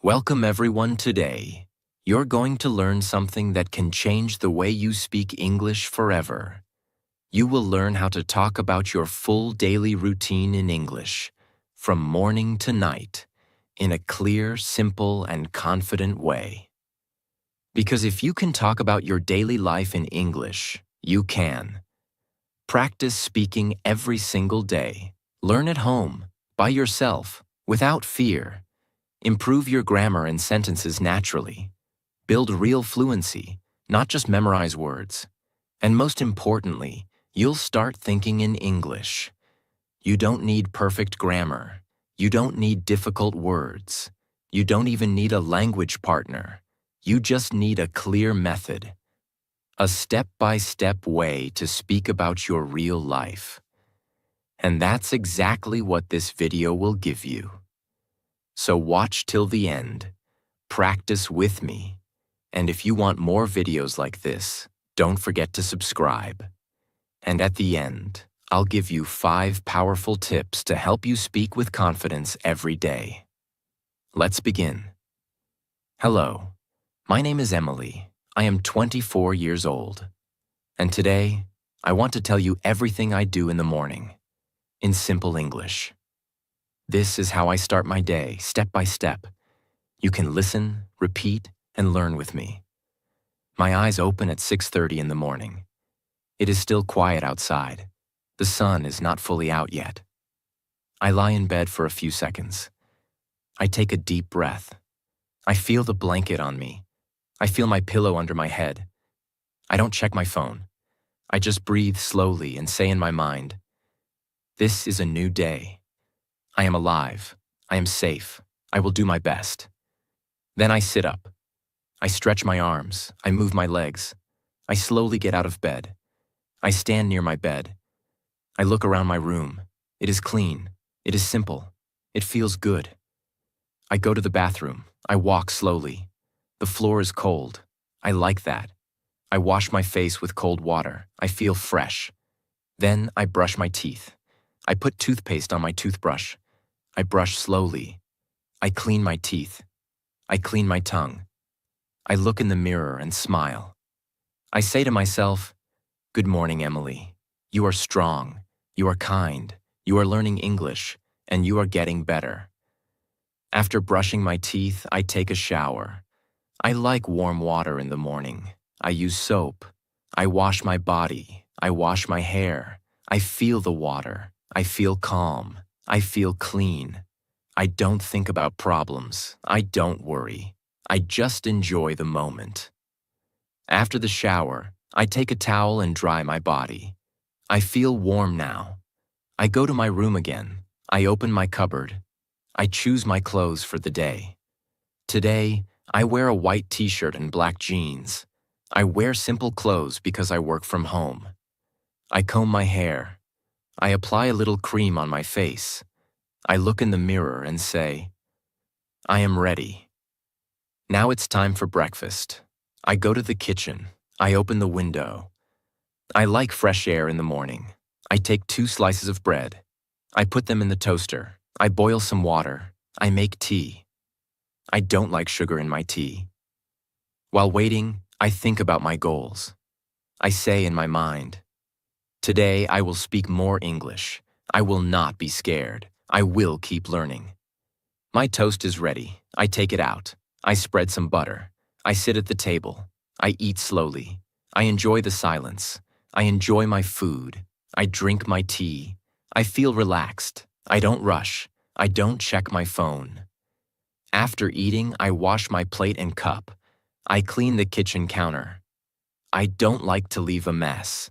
Welcome everyone today. You're going to learn something that can change the way you speak English forever. You will learn how to talk about your full daily routine in English, from morning to night, in a clear, simple, and confident way. Because if you can talk about your daily life in English, you can. Practice speaking every single day. Learn at home, by yourself, without fear. Improve your grammar and sentences naturally. Build real fluency, not just memorize words. And most importantly, you'll start thinking in English. You don't need perfect grammar. You don't need difficult words. You don't even need a language partner. You just need a clear method. A step-by-step way to speak about your real life. And that's exactly what this video will give you. So watch till the end, practice with me, and if you want more videos like this, don't forget to subscribe. And at the end, I'll give you 5 powerful tips to help you speak with confidence every day. Let's begin. Hello, my name is Emily. I am 24 years old. And today, I want to tell you everything I do in the morning, in simple English. This is how I start my day, step by step. You can listen, repeat, and learn with me. My eyes open at 6:30 in the morning. It is still quiet outside. The sun is not fully out yet. I lie in bed for a few seconds. I take a deep breath. I feel the blanket on me. I feel my pillow under my head. I don't check my phone. I just breathe slowly and say in my mind, "This is a new day. I am alive. I am safe. I will do my best." Then I sit up. I stretch my arms. I move my legs. I slowly get out of bed. I stand near my bed. I look around my room. It is clean. It is simple. It feels good. I go to the bathroom. I walk slowly. The floor is cold. I like that. I wash my face with cold water. I feel fresh. Then I brush my teeth. I put toothpaste on my toothbrush. I brush slowly. I clean my teeth. I clean my tongue. I look in the mirror and smile. I say to myself, "Good morning, Emily. You are strong. You are kind. You are learning English, and you are getting better." After brushing my teeth, I take a shower. I like warm water in the morning. I use soap. I wash my body. I wash my hair. I feel the water. I feel calm. I feel clean. I don't think about problems. I don't worry. I just enjoy the moment. After the shower, I take a towel and dry my body. I feel warm now. I go to my room again. I open my cupboard. I choose my clothes for the day. Today, I wear a white t-shirt and black jeans. I wear simple clothes because I work from home. I comb my hair. I apply a little cream on my face. I look in the mirror and say, "I am ready." Now it's time for breakfast. I go to the kitchen. I open the window. I like fresh air in the morning. I take 2 slices of bread. I put them in the toaster. I boil some water. I make tea. I don't like sugar in my tea. While waiting, I think about my goals. I say in my mind, "Today I will speak more English. I will not be scared. I will keep learning." My toast is ready. I take it out. I spread some butter. I sit at the table. I eat slowly. I enjoy the silence. I enjoy my food. I drink my tea. I feel relaxed. I don't rush. I don't check my phone. After eating, I wash my plate and cup. I clean the kitchen counter. I don't like to leave a mess.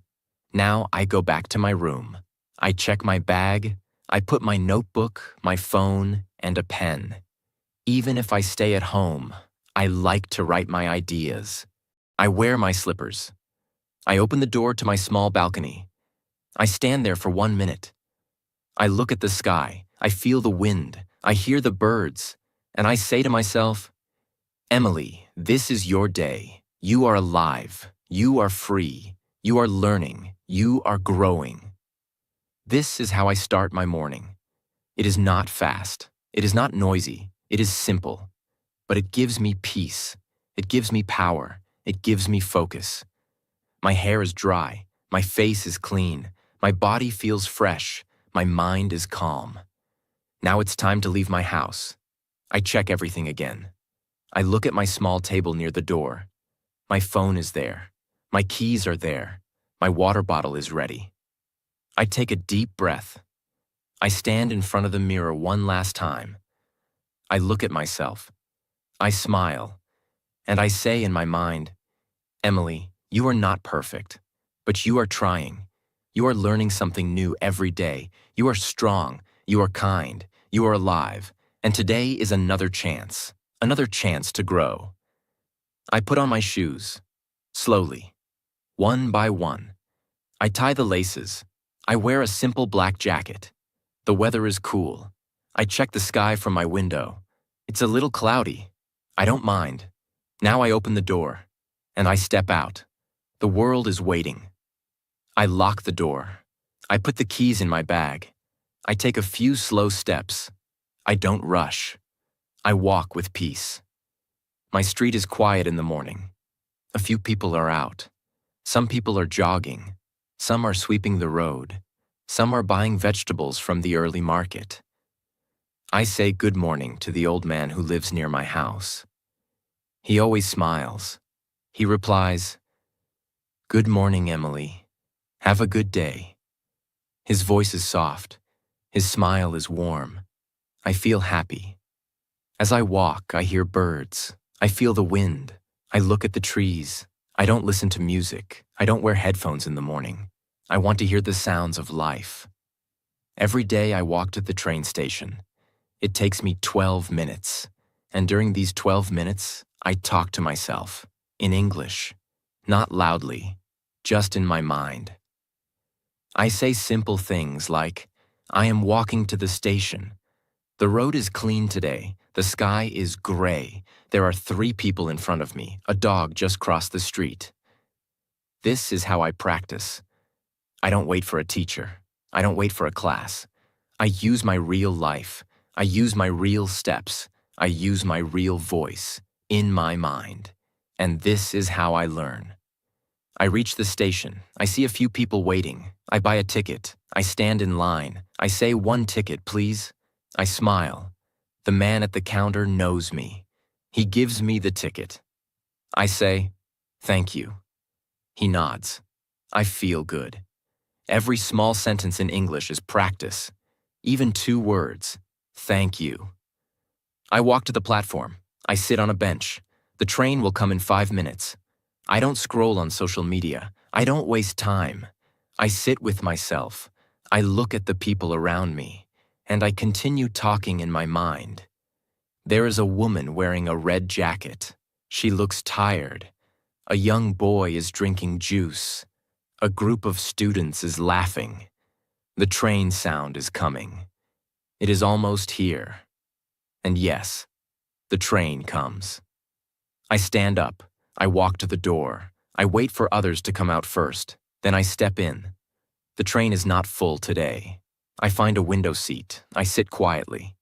Now I go back to my room. I check my bag. I put my notebook, my phone, and a pen. Even if I stay at home, I like to write my ideas. I wear my slippers. I open the door to my small balcony. I stand there for 1 minute. I look at the sky. I feel the wind. I hear the birds. And I say to myself, "Emily, this is your day. You are alive. You are free. You are learning. You are growing." This is how I start my morning. It is not fast. It is not noisy. It is simple. but it gives me peace. It gives me power. It gives me focus. My hair is dry. My face is clean. My body feels fresh. My mind is calm. Now it's time to leave my house. I check everything again. I look at my small table near the door. My phone is there. My keys are there. My water bottle is ready. I take a deep breath. I stand in front of the mirror one last time. I look at myself. I smile. And I say in my mind, Emily, you are not perfect, but you are trying. You are learning something new every day. You are strong. You are kind. You are alive. And today is another chance to grow. I put on my shoes, slowly, one by one. I tie the laces. I wear a simple black jacket. The weather is cool. I check the sky from my window. It's a little cloudy. I don't mind. Now I open the door, and I step out. The world is waiting. I lock the door. I put the keys in my bag. I take a few slow steps. I don't rush. I walk with peace. My street is quiet in the morning. A few people are out. Some people are jogging. Some are sweeping the road. Some are buying vegetables from the early market. I say good morning to the old man who lives near my house. He always smiles. He replies, "Good morning, Emily. Have a good day." His voice is soft. His smile is warm. I feel happy. As I walk, I hear birds. I feel the wind. I look at the trees. I don't listen to music. I don't wear headphones in the morning. I want to hear the sounds of life. Every day I walk to the train station. It takes me 12 minutes. And during these 12 minutes, I talk to myself in English, not loudly, just in my mind. I say simple things like, I am walking to the station. The road is clean today. The sky is gray. There are 3 people in front of me. A dog just crossed the street. This is how I practice. I don't wait for a teacher. I don't wait for a class. I use my real life. I use my real steps. I use my real voice in my mind. And this is how I learn. I reach the station. I see a few people waiting. I buy a ticket. I stand in line. I say, "1 ticket, please." I smile. The man at the counter knows me. He gives me the ticket. I say, "Thank you." He nods. I feel good. Every small sentence in English is practice. Even 2 words. Thank you. I walk to the platform. I sit on a bench. The train will come in 5 minutes. I don't scroll on social media. I don't waste time. I sit with myself. I look at the people around me, and I continue talking in my mind. There is a woman wearing a red jacket. She looks tired. A young boy is drinking juice. A group of students is laughing. The train sound is coming. It is almost here. And yes, the train comes. I stand up. I walk to the door. I wait for others to come out first. Then I step in. The train is not full today. I find a window seat. I sit quietly.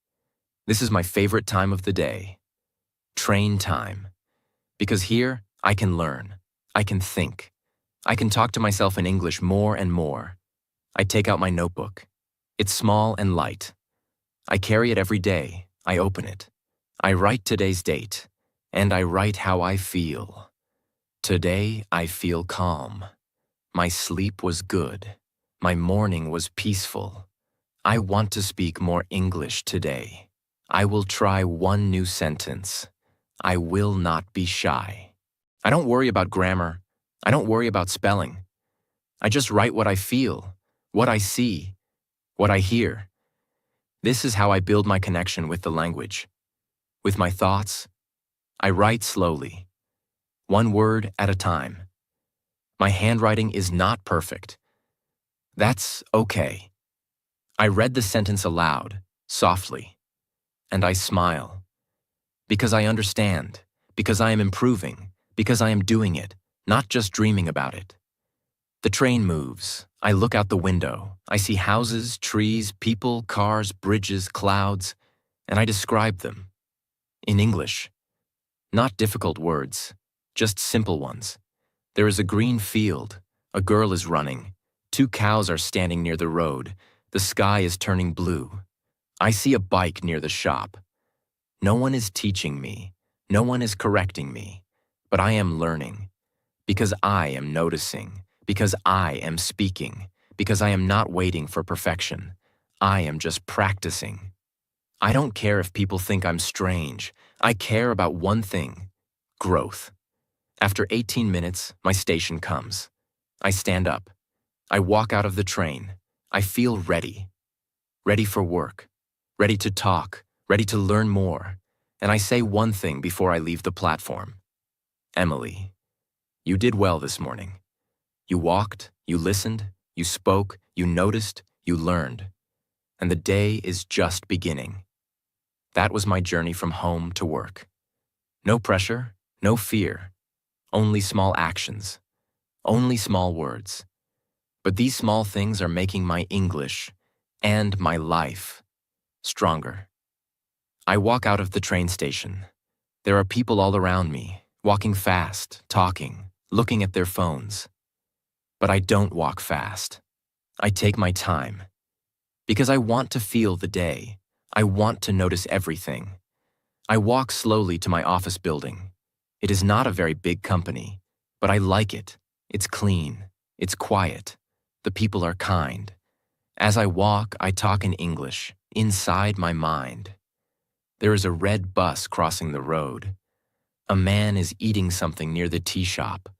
This is my favorite time of the day. Train time. Because here, I can learn. I can think. I can talk to myself in English more and more. I take out my notebook. It's small and light. I carry it every day. I open it. I write today's date. And I write how I feel. Today, I feel calm. My sleep was good. My morning was peaceful. I want to speak more English today. I will try 1 new sentence. I will not be shy. I don't worry about grammar. I don't worry about spelling. I just write what I feel, what I see, what I hear. This is how I build my connection with the language. With my thoughts, I write slowly, 1 word at a time. My handwriting is not perfect. That's okay. I read the sentence aloud, softly, and I smile. Because I understand, because I am improving, because I am doing it, not just dreaming about it. The train moves. I look out the window. I see houses, trees, people, cars, bridges, clouds, and I describe them in English. Not difficult words, just simple ones. There is a green field. A girl is running. 2 cows are standing near the road. The sky is turning blue. I see a bike near the shop. No one is teaching me. No one is correcting me. But I am learning. Because I am noticing. Because I am speaking. Because I am not waiting for perfection. I am just practicing. I don't care if people think I'm strange. I care about one thing: growth. After 18 minutes, my station comes. I stand up. I walk out of the train. I feel ready. Ready for work. Ready to talk. Ready to learn more. And I say one thing before I leave the platform. Emily, you did well this morning. You walked, you listened, you spoke, you noticed, you learned. And the day is just beginning. That was my journey from home to work. No pressure, no fear. Only small actions. Only small words. But these small things are making my English and my life stronger. I walk out of the train station. There are people all around me, walking fast, talking, looking at their phones. But I don't walk fast. I take my time. Because I want to feel the day. I want to notice everything. I walk slowly to my office building. It is not a very big company, but I like it. It's clean. It's quiet. The people are kind. As I walk, I talk in English, inside my mind. There is a red bus crossing the road. A man is eating something near the tea shop.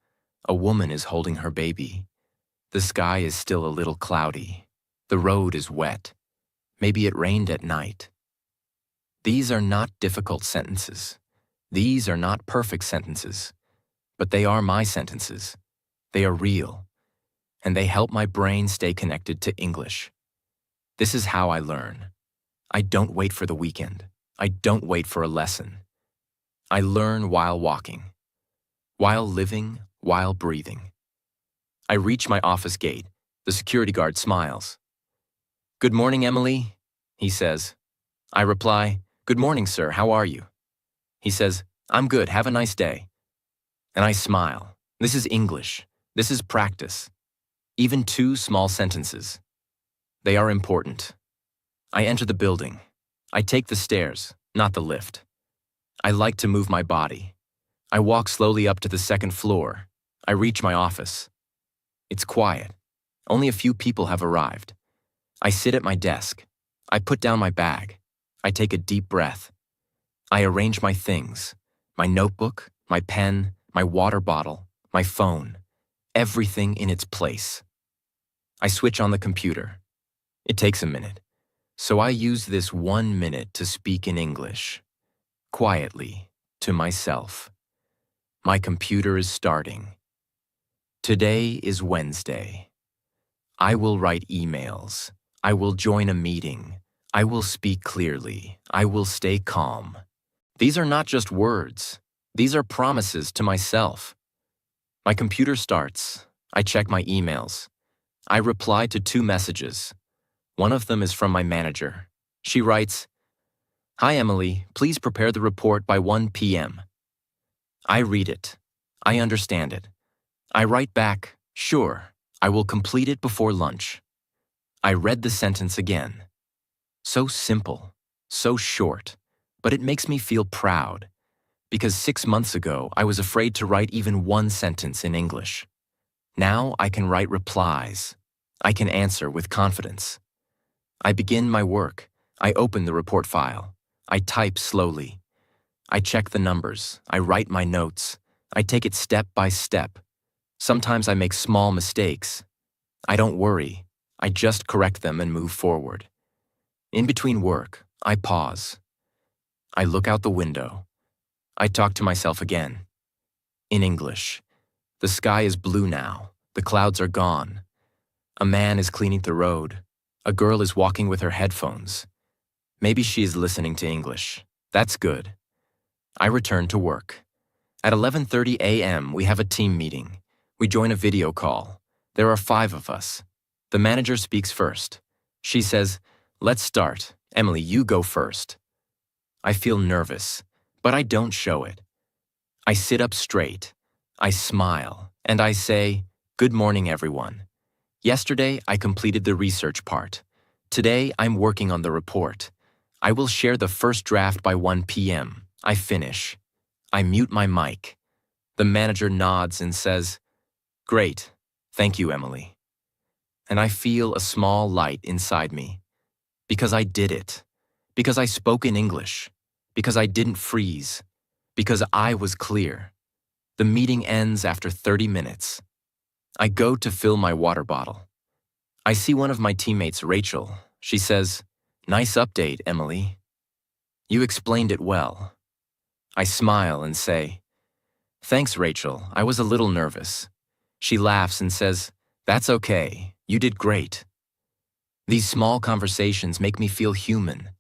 A woman is holding her baby. The sky is still a little cloudy. The road is wet. Maybe it rained at night. These are not difficult sentences. These are not perfect sentences. But they are my sentences. They are real. And they help my brain stay connected to English. This is how I learn. I don't wait for the weekend. I don't wait for a lesson. I learn while walking, while living, while breathing. I reach my office gate. The security guard smiles. "Good morning, Emily," he says. I reply, "Good morning, sir. How are you?" He says, "I'm good. Have a nice day." And I smile. This is English. This is practice. Even 2 small sentences. They are important. I enter the building. I take the stairs, not the lift. I like to move my body. I walk slowly up to the 2nd floor. I reach my office. It's quiet. Only a few people have arrived. I sit at my desk. I put down my bag. I take a deep breath. I arrange my things: my notebook, my pen, my water bottle, my phone, everything in its place. I switch on the computer. It takes a minute. So I use this 1 minute to speak in English, quietly, to myself. My computer is starting. Today is Wednesday. I will write emails. I will join a meeting. I will speak clearly. I will stay calm. These are not just words. These are promises to myself. My computer starts. I check my emails. I reply to 2 messages. One of them is from my manager. She writes, "Hi, Emily, please prepare the report by 1 p.m. I read it. I understand it. I write back, "Sure, I will complete it before lunch." I read the sentence again. So simple, so short, but it makes me feel proud. Because 6 months ago, I was afraid to write even 1 sentence in English. Now I can write replies. I can answer with confidence. I begin my work. I open the report file. I type slowly. I check the numbers. I write my notes. I take it step by step. Sometimes I make small mistakes. I don't worry. I just correct them and move forward. In between work, I pause. I look out the window. I talk to myself again. In English. The sky is blue now. The clouds are gone. A man is cleaning the road. A girl is walking with her headphones. Maybe she is listening to English. That's good. I return to work. At 11:30 a.m., we have a team meeting. We join a video call. There are 5 of us. The manager speaks first. She says, "Let's start. Emily, you go first." I feel nervous, but I don't show it. I sit up straight. I smile, and I say, "Good morning, everyone. Yesterday, I completed the research part. Today, I'm working on the report. I will share the first draft by 1 p.m. I finish. I mute my mic. The manager nods and says, "Great. Thank you, Emily." And I feel a small light inside me. Because I did it. Because I spoke in English. Because I didn't freeze. Because I was clear. The meeting ends after 30 minutes. I go to fill my water bottle. I see one of my teammates, Rachel. She says, "Nice update, Emily. You explained it well." I smile and say, "Thanks, Rachel. I was a little nervous." She laughs and says, "That's okay. You did great." These small conversations make me feel human.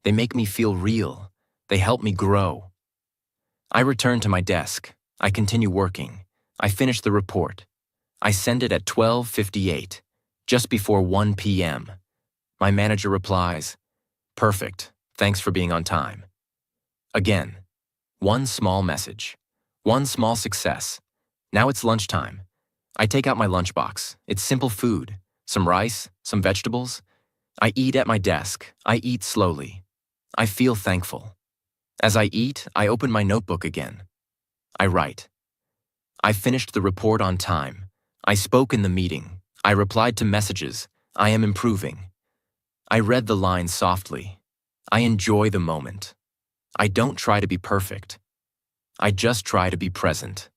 They make me feel real. They help me grow. I return to my desk. I continue working. I finish the report. I send it at 12:58, just before 1 p.m. My manager replies, "Perfect. Thanks for being on time." Again, one small message. One small success. Now it's lunchtime. I take out my lunchbox. It's simple food. Some rice, some vegetables. I eat at my desk. I eat slowly. I feel thankful. As I eat, I open my notebook again. I write. I finished the report on time. I spoke in the meeting. I replied to messages. I am improving. I read the lines softly. I enjoy the moment. I don't try to be perfect. I just try to be present.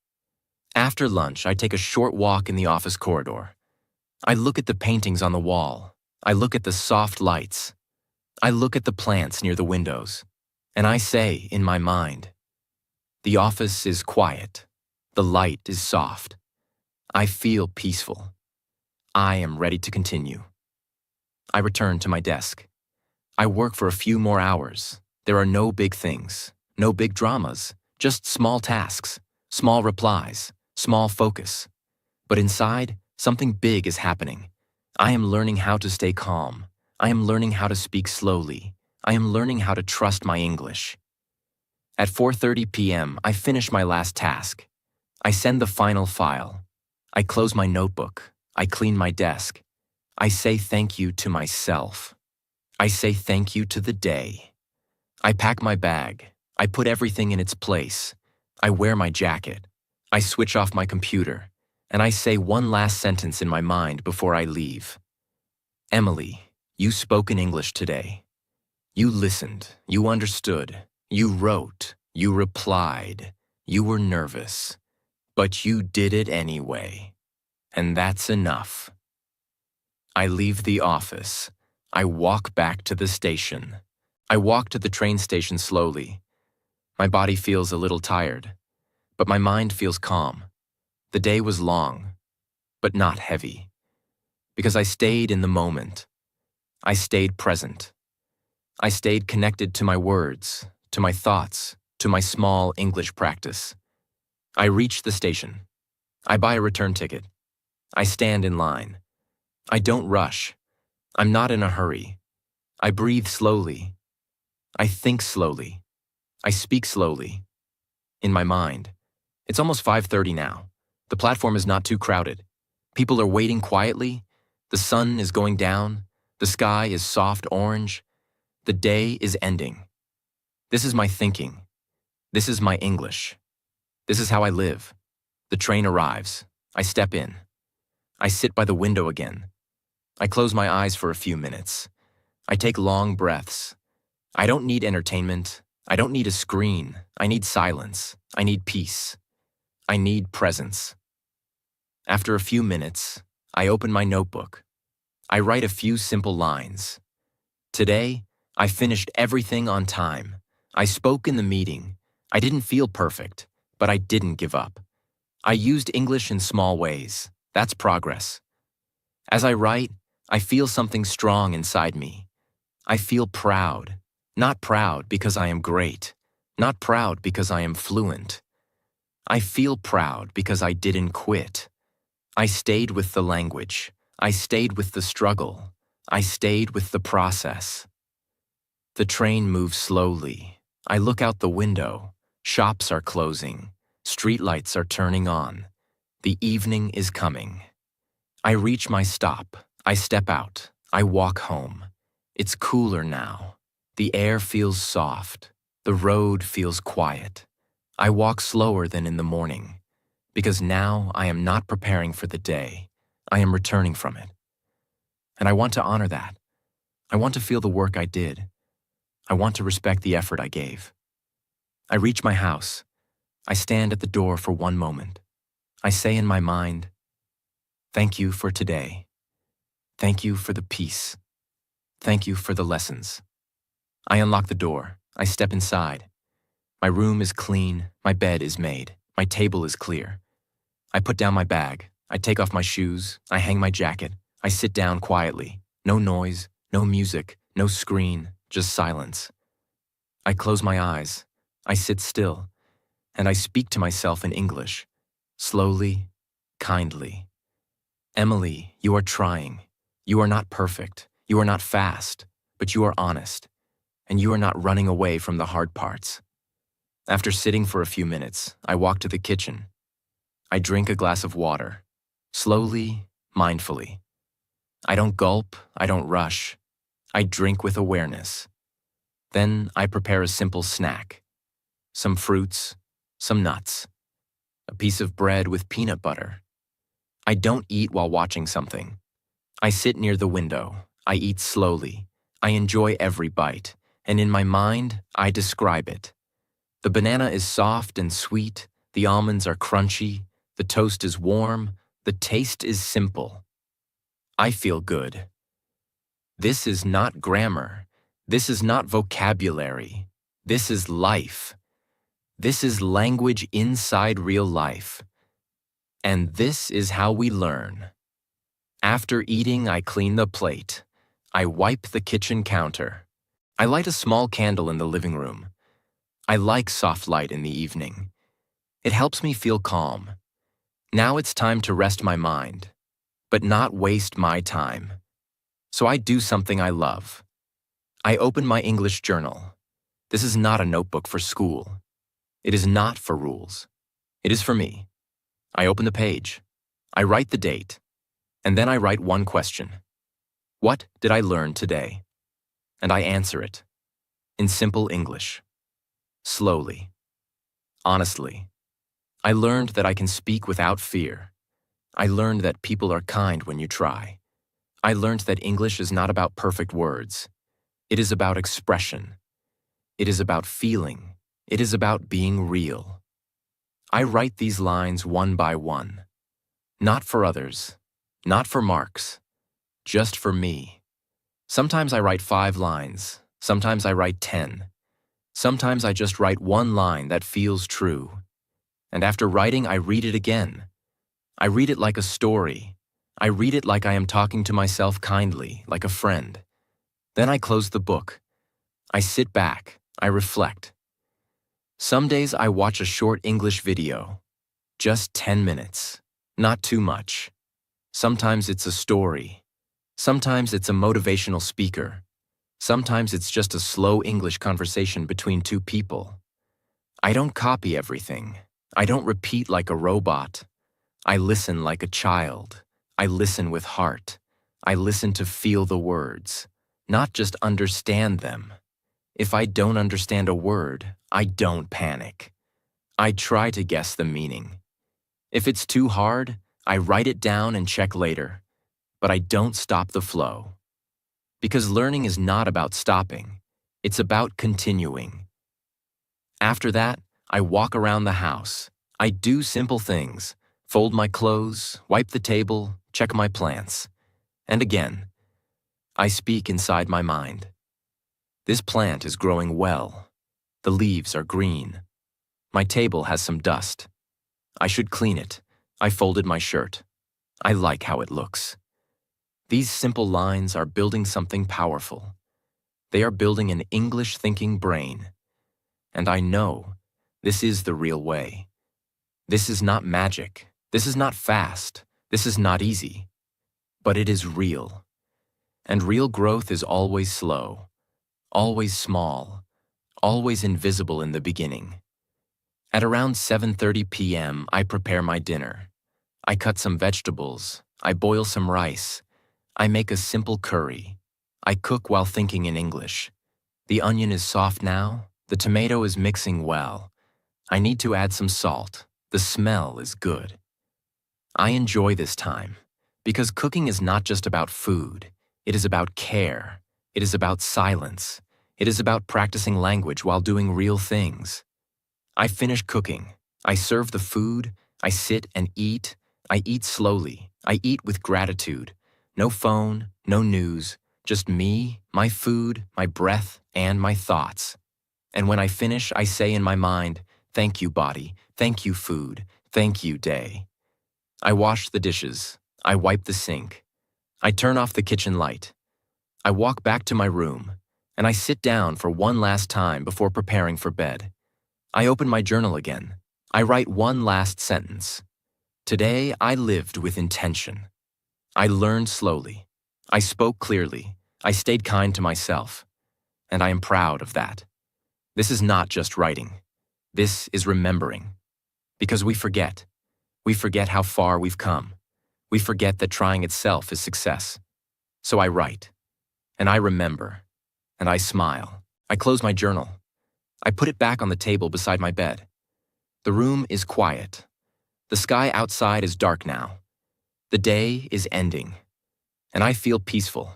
After lunch, I take a short walk in the office corridor. I look at the paintings on the wall. I look at the soft lights. I look at the plants near the windows. And I say, in my mind, the office is quiet. The light is soft. I feel peaceful. I am ready to continue. I return to my desk. I work for a few more hours. There are no big things, no big dramas, just small tasks, small replies, small focus. But inside, something big is happening. I am learning how to stay calm. I am learning how to speak slowly. I am learning how to trust my English. At 4:30 p.m., I finish my last task. I send the final file. I close my notebook. I clean my desk. I say thank you to myself. I say thank you to the day. I pack my bag. I put everything in its place. I wear my jacket. I switch off my computer. And I say one last sentence in my mind before I leave. Emily, you spoke in English today. You listened. You understood. You wrote. You replied. You were nervous. But you did it anyway. And that's enough. I leave the office. I walk back to the station. I walk to the train station slowly. My body feels a little tired, but my mind feels calm. The day was long, but not heavy, because I stayed in the moment. I stayed present. I stayed connected to my words, to my thoughts, to my small English practice. I reach the station. I buy a return ticket. I stand in line. I don't rush. I'm not in a hurry. I breathe slowly. I think slowly. I speak slowly. In my mind. It's almost 5:30 now. The platform is not too crowded. People are waiting quietly. The sun is going down. The sky is soft orange. The day is ending. This is my thinking. This is my English. This is how I live. The train arrives. I step in. I sit by the window again. I close my eyes for a few minutes. I take long breaths. I don't need entertainment. I don't need a screen. I need silence. I need peace. I need presence. After a few minutes, I open my notebook. I write a few simple lines. Today, I finished everything on time. I spoke in the meeting. I didn't feel perfect, but I didn't give up. I used English in small ways. That's progress. As I write, I feel something strong inside me. I feel proud. Not proud because I am great. Not proud because I am fluent. I feel proud because I didn't quit. I stayed with the language. I stayed with the struggle. I stayed with the process. The train moves slowly. I look out the window. Shops are closing. streetlights are turning on. The evening is coming. I reach my stop. I step out. I walk home. It's cooler now. The air feels soft. The road feels quiet. I walk slower than in the morning, because now I am not preparing for the day. I am returning from it. And I want to honor that. I want to feel the work I did. I want to respect the effort I gave. I reach my house. I stand at the door for one moment. I say in my mind, "Thank you for today. Thank you for the peace. Thank you for the lessons." I unlock the door. I step inside. My room is clean. My bed is made. My table is clear. I put down my bag. I take off my shoes. I hang my jacket. I sit down quietly. No noise, no music, no screen, just silence. I close my eyes. I sit still, and I speak to myself in English, slowly, kindly. "Emily, you are trying. You are not perfect. You are not fast, but you are honest, and you are not running away from the hard parts." After sitting for a few minutes, I walk to the kitchen. I drink a glass of water, slowly, mindfully. I don't gulp, I don't rush. I drink with awareness. Then I prepare a simple snack. Some fruits, some nuts, a piece of bread with peanut butter. I don't eat while watching something. I sit near the window. I eat slowly. I enjoy every bite, and in my mind, I describe it. The banana is soft and sweet, the almonds are crunchy, the toast is warm, the taste is simple. I feel good. This is not grammar. This is not vocabulary. This is life. This is language inside real life. And this is how we learn. After eating, I clean the plate. I wipe the kitchen counter. I light a small candle in the living room. I like soft light in the evening. It helps me feel calm. Now it's time to rest my mind, but not waste my time. So I do something I love. I open my English journal. This is not a notebook for school. It is not for rules. It is for me. I open the page. I write the date. And then I write one question. What did I learn today? And I answer it. In simple English. Slowly. Honestly. I learned that I can speak without fear. I learned that people are kind when you try. I learned that English is not about perfect words. It is about expression. It is about feeling. It is about being real. I write these lines one by one. Not for others. Not for marks. Just for me. Sometimes I write 5 lines. Sometimes I write 10. Sometimes I just write one line that feels true. And after writing, I read it again. I read it like a story. I read it like I am talking to myself kindly, like a friend. Then I close the book. I sit back. I reflect. Some days I watch a short English video. Just 10 minutes. Not too much. Sometimes it's a story. Sometimes it's a motivational speaker. Sometimes it's just a slow English conversation between 2 people. I don't copy everything. I don't repeat like a robot. I listen like a child. I listen with heart. I listen to feel the words, not just understand them. If I don't understand a word, I don't panic. I try to guess the meaning. If it's too hard, I write it down and check later. But I don't stop the flow. Because learning is not about stopping. It's about continuing. After that, I walk around the house. I do simple things. Fold my clothes, wipe the table, check my plants. And again, I speak inside my mind. This plant is growing well. The leaves are green. My table has some dust. I should clean it. I folded my shirt. I like how it looks. These simple lines are building something powerful. They are building an English-thinking brain. And I know this is the real way. This is not magic. This is not fast. This is not easy. But it is real. And real growth is always slow, always small, always invisible in the beginning. At around 7:30 p.m., I prepare my dinner. I cut some vegetables. I boil some rice. I make a simple curry. I cook while thinking in English. The onion is soft now. The tomato is mixing well. I need to add some salt. The smell is good. I enjoy this time because cooking is not just about food. It is about care. It is about silence. It is about practicing language while doing real things. I finish cooking. I serve the food. I sit and eat. I eat slowly. I eat with gratitude. No phone, no news, just me, my food, my breath, and my thoughts. And when I finish, I say in my mind, "Thank you, body. Thank you, food. Thank you, day." I wash the dishes. I wipe the sink. I turn off the kitchen light. I walk back to my room, and I sit down for one last time before preparing for bed. I open my journal again. I write one last sentence. Today, I lived with intention. I learned slowly. I spoke clearly. I stayed kind to myself. And I am proud of that. This is not just writing. This is remembering. Because we forget. We forget how far we've come. We forget that trying itself is success. So I write. And I remember. And I smile. I close my journal. I put it back on the table beside my bed. The room is quiet. The sky outside is dark now. The day is ending. And I feel peaceful.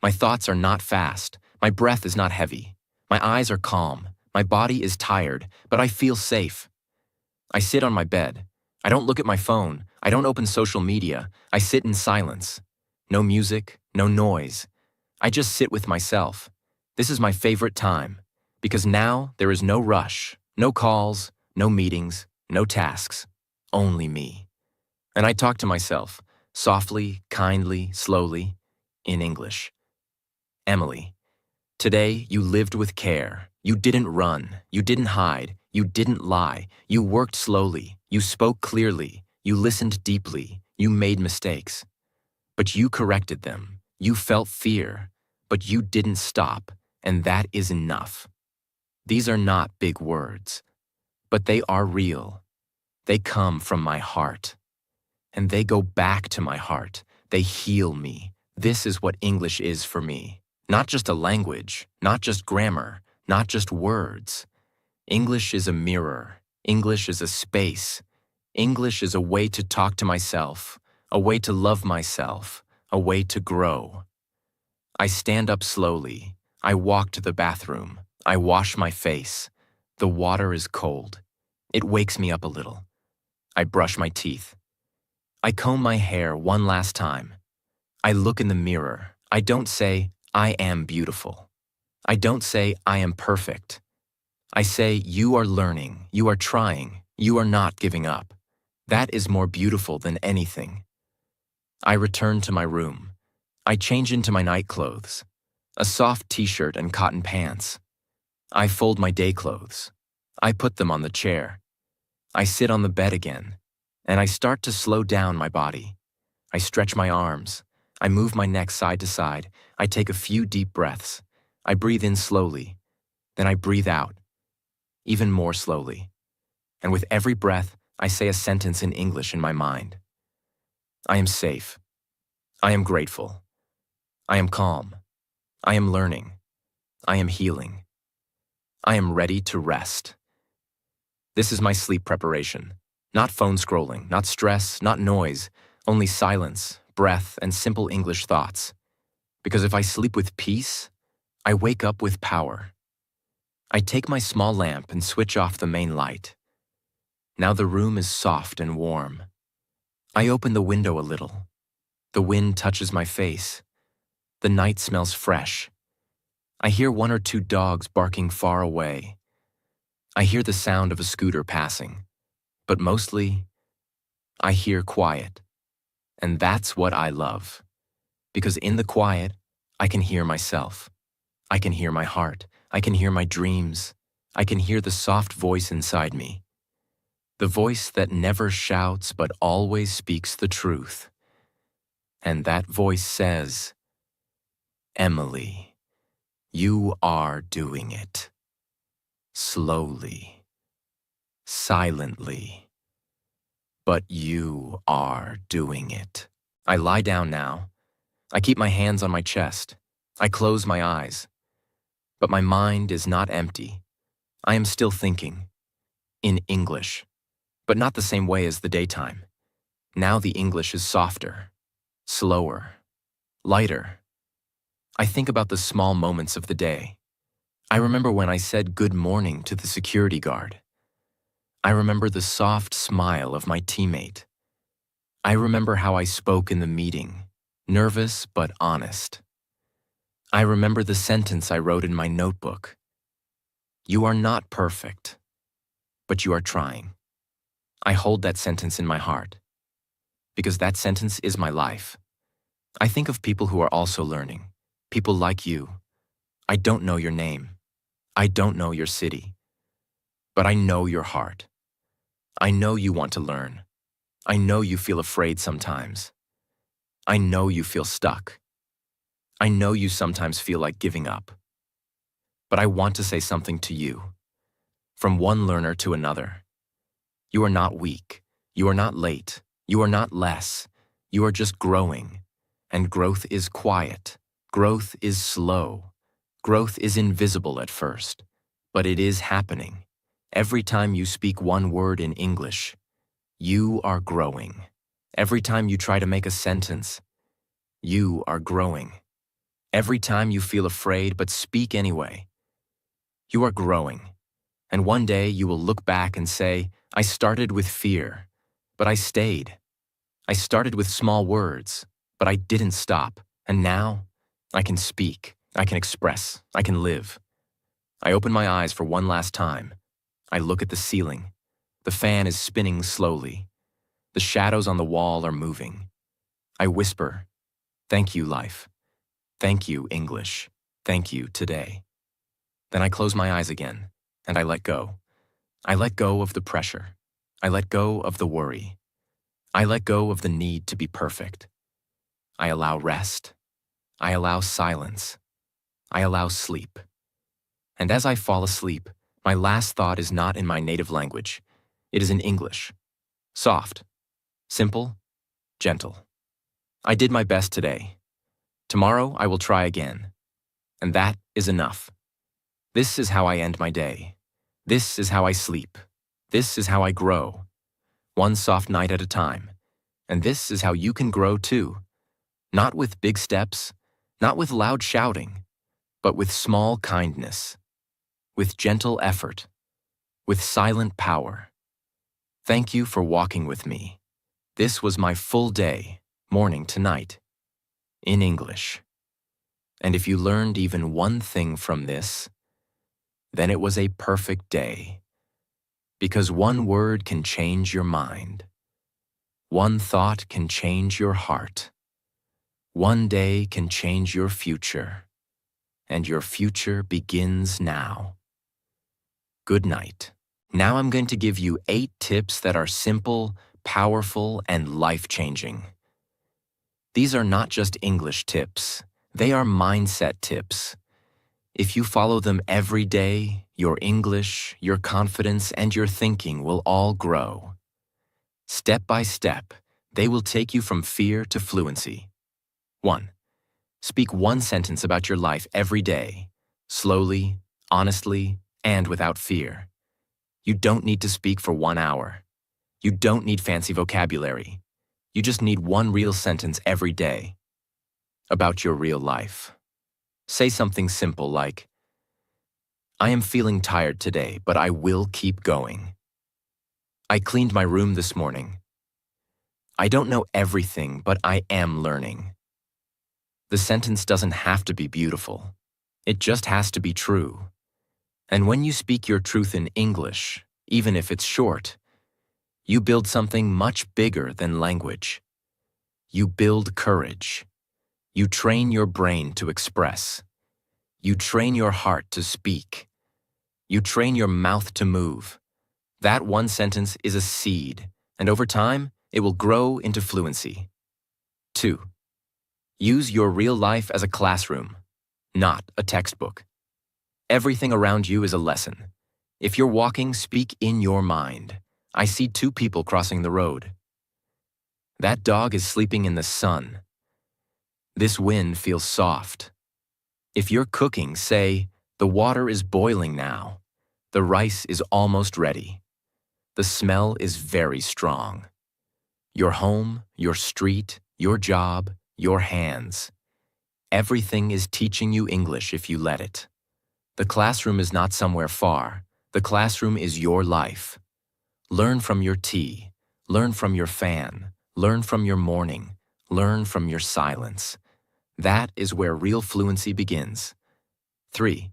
My thoughts are not fast. My breath is not heavy. My eyes are calm. My body is tired, but I feel safe. I sit on my bed. I don't look at my phone. I don't open social media. I sit in silence. No music, no noise. I just sit with myself. This is my favorite time, because now there is no rush, no calls, no meetings, no tasks, only me. And I talk to myself, softly, kindly, slowly, in English. Emily, today you lived with care. You didn't run. You didn't hide. You didn't lie. You worked slowly. You spoke clearly. You listened deeply. You made mistakes. But you corrected them. You felt fear. But you didn't stop, and that is enough. These are not big words, but they are real. They come from my heart. And they go back to my heart. They heal me. This is what English is for me. Not just a language, not just grammar, not just words. English is a mirror. English is a space. English is a way to talk to myself, a way to love myself, a way to grow. I stand up slowly. I walk to the bathroom. I wash my face. The water is cold. It wakes me up a little. I brush my teeth. I comb my hair one last time. I look in the mirror. I don't say, "I am beautiful." I don't say, "I am perfect." I say, "You are learning. You are trying. You are not giving up." That is more beautiful than anything. I return to my room. I change into my night clothes, a soft t-shirt and cotton pants. I fold my day clothes. I put them on the chair. I sit on the bed again, and I start to slow down my body. I stretch my arms. I move my neck side to side. I take a few deep breaths. I breathe in slowly. Then I breathe out, even more slowly. And with every breath, I say a sentence in English in my mind. I am safe. I am grateful. I am calm. I am learning. I am healing. I am ready to rest. This is my sleep preparation. Not phone scrolling, not stress, not noise, only silence, breath, and simple English thoughts. Because if I sleep with peace, I wake up with power. I take my small lamp and switch off the main light. Now the room is soft and warm. I open the window a little. The wind touches my face. The night smells fresh. I hear one or two dogs barking far away. I hear the sound of a scooter passing. But mostly, I hear quiet. And that's what I love. Because in the quiet, I can hear myself. I can hear my heart. I can hear my dreams. I can hear the soft voice inside me. The voice that never shouts but always speaks the truth. And that voice says, "Emily, you are doing it. Slowly. silently. But you are doing it. I lie down now. I keep my hands on my chest. I close my eyes. But my mind is not empty. I am still thinking. In English. But not the same way as the daytime. Now the English is softer, slower, lighter. I think about the small moments of the day. I remember when I said good morning to the security guard. I remember the soft smile of my teammate. I remember how I spoke in the meeting, nervous but honest. I remember the sentence I wrote in my notebook. You are not perfect, but you are trying. I hold that sentence in my heart, because that sentence is my life. I think of people who are also learning, people like you. I don't know your name. I don't know your city. But I know your heart. I know you want to learn. I know you feel afraid sometimes. I know you feel stuck. I know you sometimes feel like giving up. But I want to say something to you. From one learner to another. You are not weak. You are not late. You are not less. You are just growing. And growth is quiet. Growth is slow. Growth is invisible at first. But it is happening. Every time you speak one word in English, you are growing. Every time you try to make a sentence, you are growing. Every time you feel afraid but speak anyway, you are growing. And one day you will look back and say, I started with fear, but I stayed. I started with small words, but I didn't stop. And now I can speak, I can express, I can live. I open my eyes for one last time. I look at the ceiling. The fan is spinning slowly. The shadows on the wall are moving. I whisper, thank you, life. Thank you, English. Thank you, today. Then I close my eyes again, and I let go. I let go of the pressure. I let go of the worry. I let go of the need to be perfect. I allow rest. I allow silence. I allow sleep. And as I fall asleep, my last thought is not in my native language. It is in English. Soft, simple, gentle. I did my best today. Tomorrow I will try again. And that is enough. This is how I end my day. This is how I sleep. This is how I grow. One soft night at a time. And this is how you can grow too. Not with big steps, not with loud shouting, but with small kindness, with gentle effort, with silent power. Thank you for walking with me. This was my full day, morning to night, in English. And if you learned even one thing from this, then it was a perfect day. Because one word can change your mind. One thought can change your heart. One day can change your future. And your future begins now. Good night. Now I'm going to give you 8 tips that are simple, powerful, and life-changing. These are not just English tips. They are mindset tips. If you follow them every day, your English, your confidence, and your thinking will all grow. Step by step, they will take you from fear to fluency. 1. Speak one sentence about your life every day, slowly, honestly, and without fear. You don't need to speak for 1 hour. You don't need fancy vocabulary. You just need one real sentence every day about your real life. Say something simple like, I am feeling tired today, but I will keep going. I cleaned my room this morning. I don't know everything, but I am learning. The sentence doesn't have to be beautiful. It just has to be true. And when you speak your truth in English, even if it's short, you build something much bigger than language. You build courage. You train your brain to express. You train your heart to speak. You train your mouth to move. That one sentence is a seed, and over time, it will grow into fluency. 2. Use your real life as a classroom, not a textbook. Everything around you is a lesson. If you're walking, speak in your mind. I see two people crossing the road. That dog is sleeping in the sun. This wind feels soft. If you're cooking, say, the water is boiling now. The rice is almost ready. The smell is very strong. Your home, your street, your job, your hands. Everything is teaching you English if you let it. The classroom is not somewhere far. The classroom is your life. Learn from your tea. Learn from your fan. Learn from your morning. Learn from your silence. That is where real fluency begins. 3.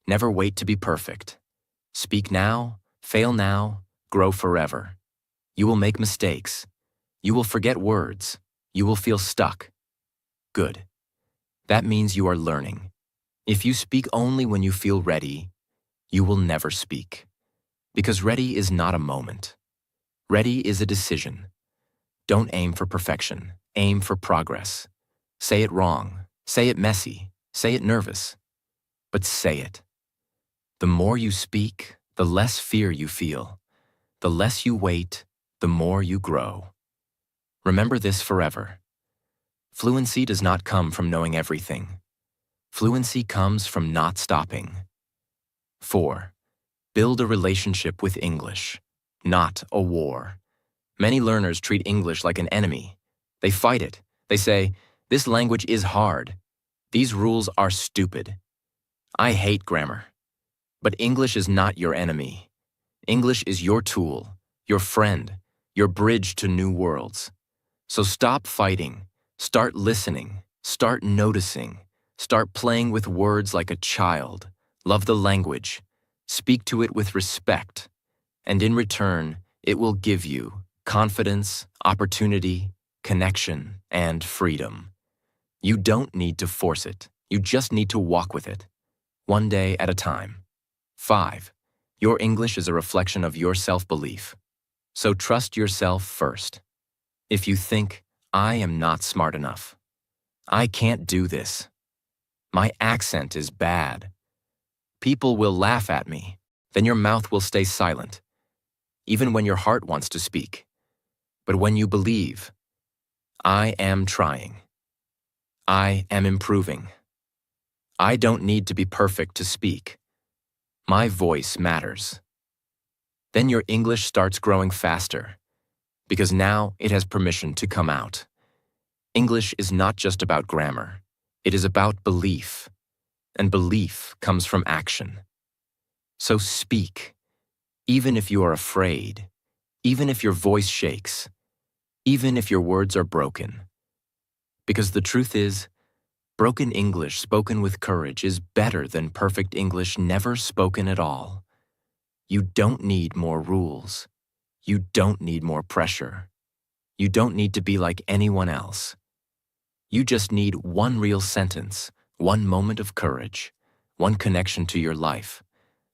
Never wait to be perfect. Speak now, fail now, grow forever. You will make mistakes. You will forget words. You will feel stuck. Good. That means you are learning. If you speak only when you feel ready, you will never speak. Because ready is not a moment. Ready is a decision. Don't aim for perfection. Aim for progress. Say it wrong. Say it messy. Say it nervous. But say it. The more you speak, the less fear you feel. The less you wait, the more you grow. Remember this forever. Fluency does not come from knowing everything. Fluency comes from not stopping. 4. Build a relationship with English, not a war. Many learners treat English like an enemy. They fight it. They say, this language is hard. These rules are stupid. I hate grammar. But English is not your enemy. English is your tool, your friend, your bridge to new worlds. So stop fighting. Start listening. Start noticing. Start playing with words like a child. Love the language. Speak to it with respect. And in return, it will give you confidence, opportunity, connection, and freedom. You don't need to force it. You just need to walk with it. One day at a time. 5. Your English is a reflection of your self-belief. So trust yourself first. If you think, I am not smart enough. I can't do this. My accent is bad. People will laugh at me. Then your mouth will stay silent, even when your heart wants to speak. But when you believe, I am trying. I am improving. I don't need to be perfect to speak. My voice matters. Then your English starts growing faster, because now it has permission to come out. English is not just about grammar. It is about belief, and belief comes from action. So speak, even if you are afraid, even if your voice shakes, even if your words are broken. Because the truth is, broken English spoken with courage is better than perfect English never spoken at all. You don't need more rules. You don't need more pressure. You don't need to be like anyone else. You just need one real sentence, one moment of courage, one connection to your life,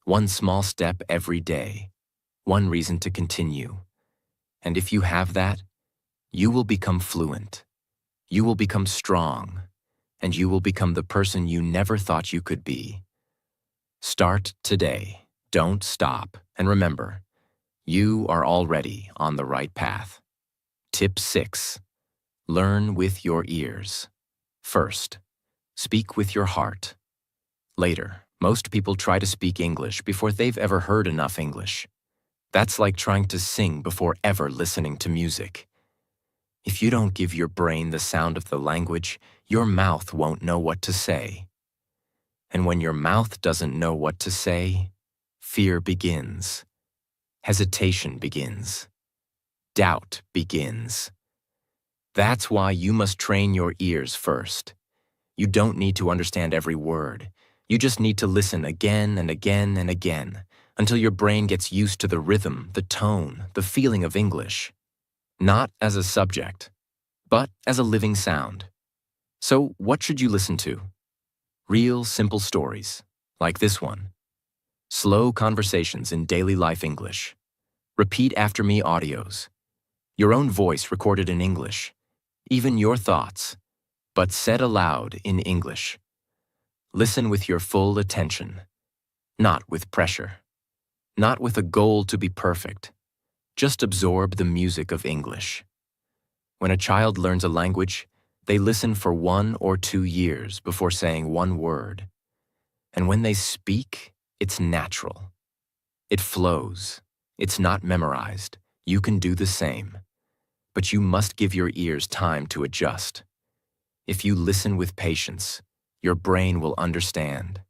one small step every day, one reason to continue. And if you have that, you will become fluent. You will become strong, and you will become the person you never thought you could be. Start today. Don't stop. And remember, you are already on the right path. Tip 6. Learn with your ears. First, speak with your heart. Later, most people try to speak English before they've ever heard enough English. That's like trying to sing before ever listening to music. If you don't give your brain the sound of the language, your mouth won't know what to say. And when your mouth doesn't know what to say, fear begins. Hesitation begins. Doubt begins. That's why you must train your ears first. You don't need to understand every word. You just need to listen again and again and again until your brain gets used to the rhythm, the tone, the feeling of English. Not as a subject, but as a living sound. So what should you listen to? Real, simple stories, like this one. Slow conversations in daily life English. Repeat after me audios. Your own voice recorded in English. Even your thoughts, but said aloud in English. Listen with your full attention, not with pressure. not with a goal to be perfect. Just absorb the music of English. When a child learns a language, they listen for 1 or 2 years before saying one word. And when they speak, it's natural. It flows. It's not memorized. You can do the same. But you must give your ears time to adjust. If you listen with patience, your brain will understand.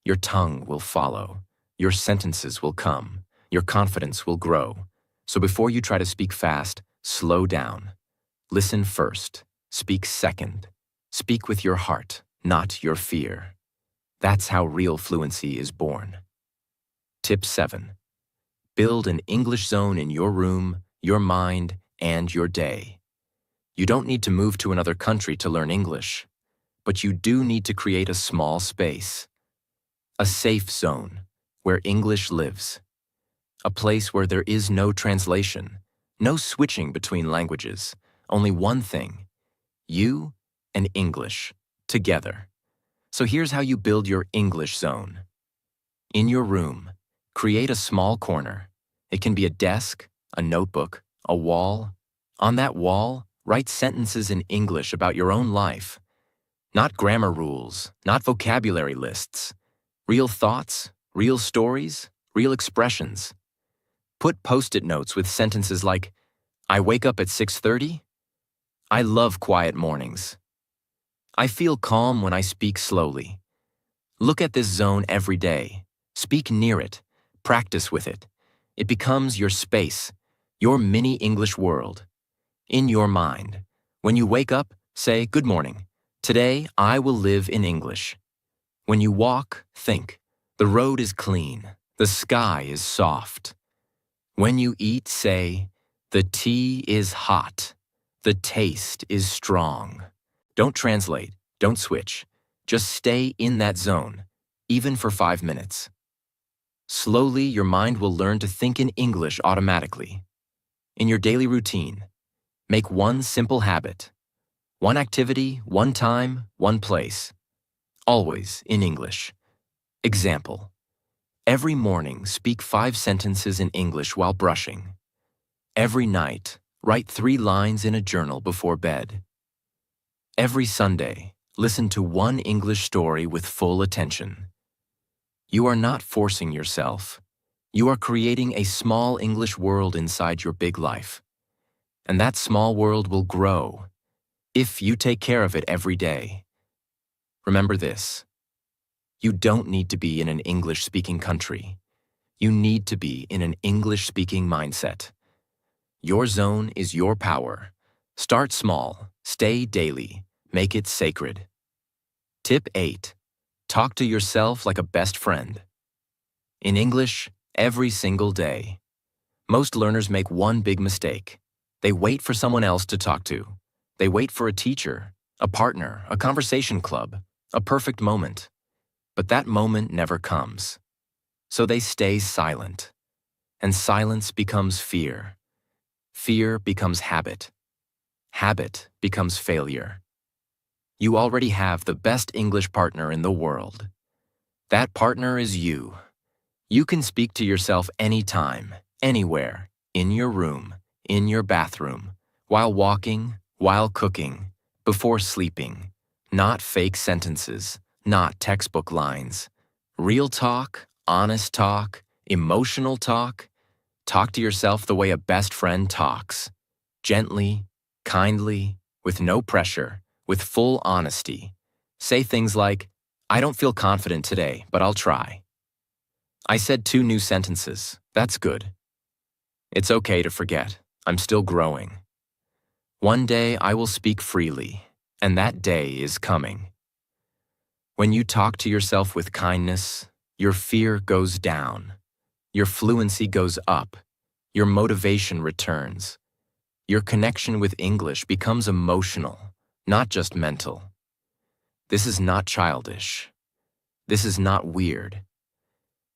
Your tongue will follow. Your sentences will come. Your confidence will grow. So before you try to speak fast, slow down. Listen first. Speak second. Speak with your heart, not your fear. That's how real fluency is born. Tip 7. Build an English zone in your room, your mind, and your day. You don't need to move to another country to learn English, but you do need to create a small space. A safe zone where English lives. A place where there is no translation, no switching between languages, only one thing: you and English, together. So here's how you build your English zone. In your room, create a small corner. It can be a desk, a notebook, a wall. On that wall, write sentences in English about your own life. Not grammar rules, not vocabulary lists. Real thoughts, real stories, real expressions. Put post-it notes with sentences like, I wake up at 6:30. I love quiet mornings. I feel calm when I speak slowly. Look at this zone every day. Speak near it. Practice with it. It becomes your space, your mini English world. In your mind. When you wake up, say, good morning. Today, I will live in English. When you walk, think. The road is clean. The sky is soft. When you eat, say, the tea is hot. The taste is strong. Don't translate. Don't switch. Just stay in that zone, even for 5 minutes. Slowly, your mind will learn to think in English automatically. In your daily routine, make one simple habit. One activity, one time, one place. Always in English. Example. Every morning, speak 5 sentences in English while brushing. Every night, write 3 lines in a journal before bed. Every Sunday, listen to one English story with full attention. You are not forcing yourself. You are creating a small English world inside your big life. And that small world will grow if you take care of it every day. Remember this. You don't need to be in an English-speaking country. You need to be in an English-speaking mindset. Your zone is your power. Start small, stay daily, make it sacred. Tip 8. Talk to yourself like a best friend. In English, every single day. Most learners make one big mistake. They wait for someone else to talk to. They wait for a teacher, a partner, a conversation club, a perfect moment. But that moment never comes. So they stay silent. And silence becomes fear. Fear becomes habit. Habit becomes failure. You already have the best English partner in the world. That partner is you. You can speak to yourself anytime, anywhere, in your room, in your bathroom, while walking, while cooking, before sleeping. Not fake sentences, not textbook lines. Real talk, honest talk, emotional talk. Talk to yourself the way a best friend talks. Gently, kindly, with no pressure, with full honesty. Say things like, I don't feel confident today, but I'll try. I said 2 new sentences. That's good. It's okay to forget. I'm still growing. One day I will speak freely, and that day is coming. When you talk to yourself with kindness, your fear goes down. Your fluency goes up. Your motivation returns. Your connection with English becomes emotional, not just mental. This is not childish. This is not weird.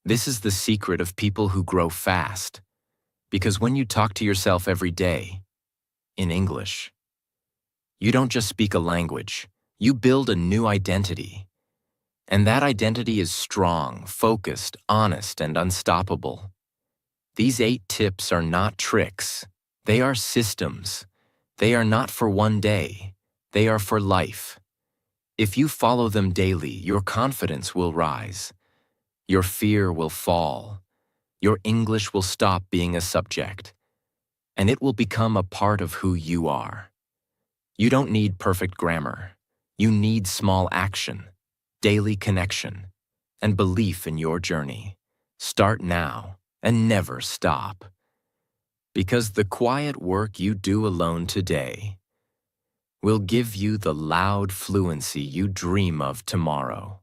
This is the secret of people who grow fast. Because when you talk to yourself every day, in English, you don't just speak a language, you build a new identity. And that identity is strong, focused, honest, and unstoppable. These 8 tips are not tricks. They are systems. They are not for one day. They are for life. If you follow them daily, your confidence will rise. Your fear will fall. Your English will stop being a subject. And it will become a part of who you are. You don't need perfect grammar. You need small action, daily connection, and belief in your journey. Start now and never stop. Because the quiet work you do alone today will give you the loud fluency you dream of tomorrow.